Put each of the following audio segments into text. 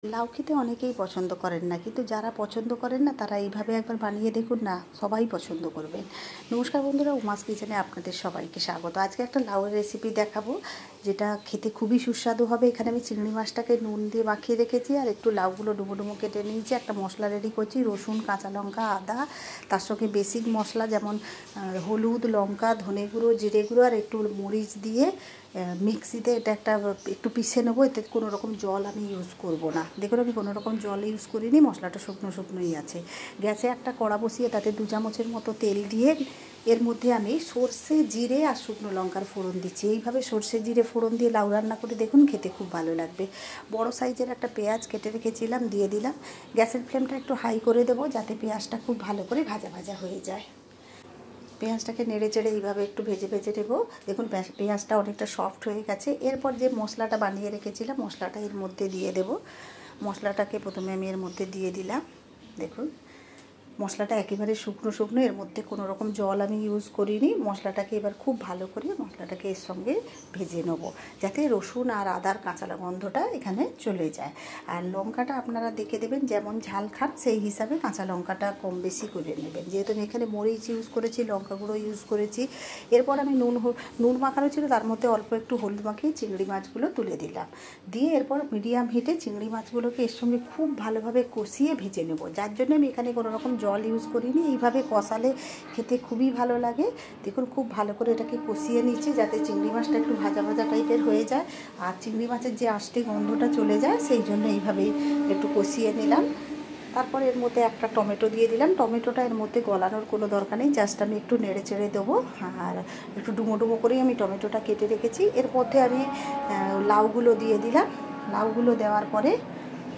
লাউকিতে অনেকেই পছন্দ করেন না, কিন্তু যারা পছন্দ করেন না তারা এইভাবে একবার বানিয়ে দেখুন না, সবাই পছন্দ করবেন। নমস্কার বন্ধুরা, উমাস কিচেনে আপনাদের সবাইকে স্বাগত। আজকে একটা লাউয়ের রেসিপি দেখাবো, যেটা খেতে খুবই সুস্বাদু হবে। এখানে আমি চিংড়ি মাছটাকে নুন দিয়ে মাখিয়ে রেখেছি, আর একটু লাউগুলো ডুমো ডুমো কেটে নিয়েছি। একটা মশলা রেডি করছি, রসুন, কাঁচা লঙ্কা, আদা, তার সঙ্গে বেসিক মশলা যেমন হলুদ, লঙ্কা, ধনে গুঁড়ো, জিরে গুঁড়ো আর একটু মরিচ দিয়ে মিক্সিতে এটা একটু পিষে নেবো। এতে কোনো রকম জল আমি ইউজ করব না। দেখুন, আমি কোনো রকম জল ইউজ করিনি, মশলাটা শুকনো শুকনোই আছে। গ্যাসে একটা কড়া বসিয়ে তাতে 2 চামচের মতো তেল দিয়ে এর মধ্যে আমি সর্ষে, জিরে আর শুকনো লঙ্কার ফোড়ন দিচ্ছি। এইভাবে সর্ষে জিরে ফোড়ন দিয়ে লাউ রান্না করে দেখুন, খেতে খুব ভালো লাগবে। বড় সাইজের একটা পেঁয়াজ কেটে রেখেছিলাম, দিয়ে দিলাম। গ্যাসের ফ্লেমটা একটু হাই করে দেবো, যাতে পেঁয়াজটা খুব ভালো করে ভাজা ভাজা হয়ে যায়। পেঁয়াজটাকে নেড়ে চেড়ে এইভাবে একটু ভেজে ভেজে নেবো। দেখুন, পেঁয়াজটা অনেকটা সফট হয়ে গেছে। এরপর যে মশলাটা বানিয়ে রেখেছিলাম, মশলাটা এর মধ্যে দিয়ে দেব। মশলাটাকে প্রথমে আমি এর মধ্যে দিয়ে দিলাম। দেখুন, মশলাটা একেবারে শুকনো শুকনো, এর মধ্যে কোনো রকম জল আমি ইউজ করিনি। মশলাটাকে এবার খুব ভালো করে মশলাটাকে এর সঙ্গে ভেজে নেবো, যাতে রসুন আর আদার কাঁচা গন্ধটা এখানে চলে যায়। আর লঙ্কাটা আপনারা দেখে দেবেন, যেমন ঝাল খান সেই হিসাবে কাঁচা লঙ্কাটা কম বেশি করে নেবেন। যেহেতু আমি এখানে মরিচ ইউজ করেছি, লঙ্কা গুঁড়ো ইউজ করেছি। এরপর আমি নুন মাখানো ছিল, তার মধ্যে অল্প একটু হলুদ মাখিয়ে চিংড়ি মাছগুলো তুলে দিলাম। দিয়ে এরপর মিডিয়াম হিটে চিংড়ি মাছগুলোকে এর সঙ্গে খুব ভালোভাবে কষিয়ে ভেজে নেব, যার জন্য আমি এখানে কোনো রকম জল ইউজ করিনি। এইভাবে কষালে খেতে খুবই ভালো লাগে। দেখুন, খুব ভালো করে এটাকে কষিয়ে নিচ্ছি, যাতে চিংড়ি মাছটা একটু ভাজা ভাজা টাইপের হয়ে যায় আর চিংড়ি মাছের যে আষ্টে গন্ধটা চলে যায়, সেই জন্য এইভাবেই একটু কষিয়ে নিলাম। তারপরে এর মধ্যে একটা টমেটো দিয়ে দিলাম। টমেটোটা এর মধ্যে গলানোর কোনো দরকার নেই, জাস্ট আমি একটু নেড়ে চেড়ে দেবো। আর একটু ডুমো ডুমো করেই আমি টমেটোটা কেটে রেখেছি। এর মধ্যে আমি লাউগুলো দিয়ে দিলাম। লাউগুলো দেওয়ার পরে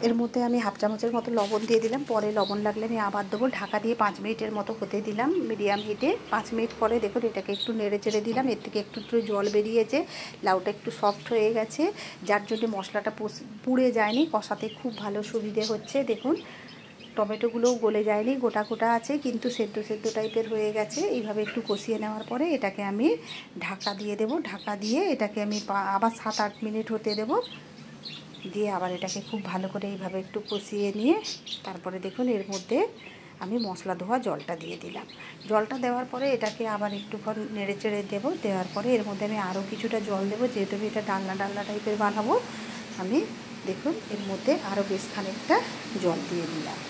এর মধ্যে আমি 1/2 চামচের মতো লবণ দিয়ে দিলাম। পরে লবণ লাগলে আমি আবার দেবো। ঢাকা দিয়ে 5 মিনিটের মতো হতে দিলাম মিডিয়াম হিটে। 5 মিনিট পরে দেখুন, এটাকে একটু নেড়ে চেড়ে দিলাম। এর থেকে একটু একটু জল বেরিয়েছে, লাউটা একটু সফট হয়ে গেছে, যার জন্য মশলাটা পুড়ে যায়নি, কষাতে খুব ভালো সুবিধে হচ্ছে। দেখুন, টমেটোগুলোও গলে যায়নি, গোটা গোটা আছে, কিন্তু সেদ্ধ সেদ্ধ টাইপের হয়ে গেছে। এইভাবে একটু কষিয়ে নেওয়ার পরে এটাকে আমি ঢাকা দিয়ে দেবো। ঢাকা দিয়ে এটাকে আমি আবার 7-8 মিনিট হতে দেবো। দিয়ে আবার এটাকে খুব ভালো করে এইভাবে একটু কষিয়ে নিয়ে তারপরে দেখুন, এর মধ্যে আমি মশলা ধোয়া জলটা দিয়ে দিলাম। জলটা দেওয়ার পরে এটাকে আবার একটুক্ষণ নেড়ে চেড়ে দেবো। দেওয়ার পরে এর মধ্যে আমি আরও কিছুটা জল দেবো, যেহেতু আমি এটা ডালনা ডালনা টাইপের বানাবো। আমি দেখুন, এর মধ্যে আরও বেশ খানিকটা জল দিয়ে দিলাম।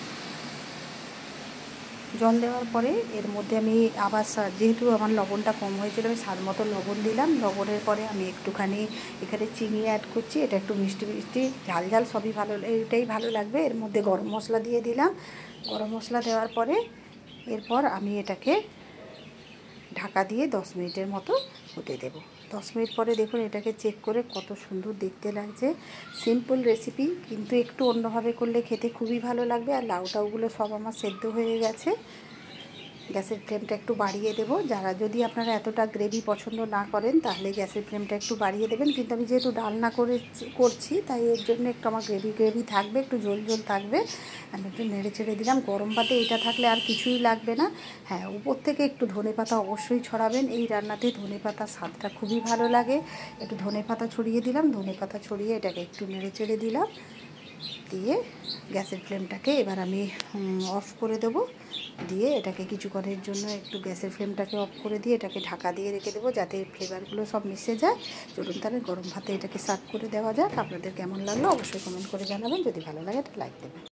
জল দেওয়ার পরে এর মধ্যে আমি আবার যেহেতু আমার লবণটা কম হয়েছিল, আমি স্বাদ মতো লবণ দিলাম। লবণের পরে আমি একটুখানি এখানে চিনি অ্যাড করছি। এটা একটু মিষ্টি মিষ্টি, ঝাল ঝাল সবই ভালো, এটাই ভালো লাগবে। এর মধ্যে গরম মশলা দিয়ে দিলাম। গরম মশলা দেওয়ার পরে এরপর আমি এটাকে ঢাকা দিয়ে 10 মিনিটের মতো হতে দেবো। 10 মিনিট পরে দেখুন, এটাকে চেক করে কত সুন্দর দেখতে লাগছে। সিম্পল রেসিপি, কিন্তু একটু অন্যভাবে করলে খেতে খুবই ভালো লাগবে। আর লাউটাউগুলো সব আমার সেদ্ধ হয়ে গেছে। গ্যাসের ফ্লেমটা একটু বাড়িয়ে দেবো। যদি আপনারা এতটা গ্রেভি পছন্দ না করেন, তাহলে গ্যাসের ফ্লেমটা একটু বাড়িয়ে দেবেন। কিন্তু আমি যেহেতু ডালনা করছি, তাই এর জন্য একটু আমার গ্রেভি থাকবে, একটু ঝোল ঝোল থাকবে। আমি একটু নেড়ে চেড়ে দিলাম। গরম ভাতে এটা থাকলে আর কিছুই লাগবে না। হ্যাঁ, উপর থেকে একটু ধনেপাতা অবশ্যই ছড়াবেন। এই রান্নাতে ধনেপাতার স্বাদটা খুবই ভালো লাগে। একটু ধনেপাতা ছড়িয়ে দিলাম। ধনেপাতা ছড়িয়ে এটাকে একটু নেড়ে চেড়ে দিলাম। দিয়ে গ্যাসের ফ্লেমটাকে এবার আমি অফ করে দেবো। দিয়ে এটাকে কিছুক্ষণের জন্য একটু গ্যাসের ফ্লেমটাকে অফ করে দিয়ে এটাকে ঢাকা দিয়ে রেখে দেবো, যাতে ফ্লেভারগুলো সব মিশে যায়। চলুন তাহলে গরম ভাতে এটাকে সার্ভ করে দেওয়া যাক। আপনাদের কেমন লাগলো অবশ্যই কমেন্ট করে জানাবেন। যদি ভালো লাগে একটা লাইক দেবেন।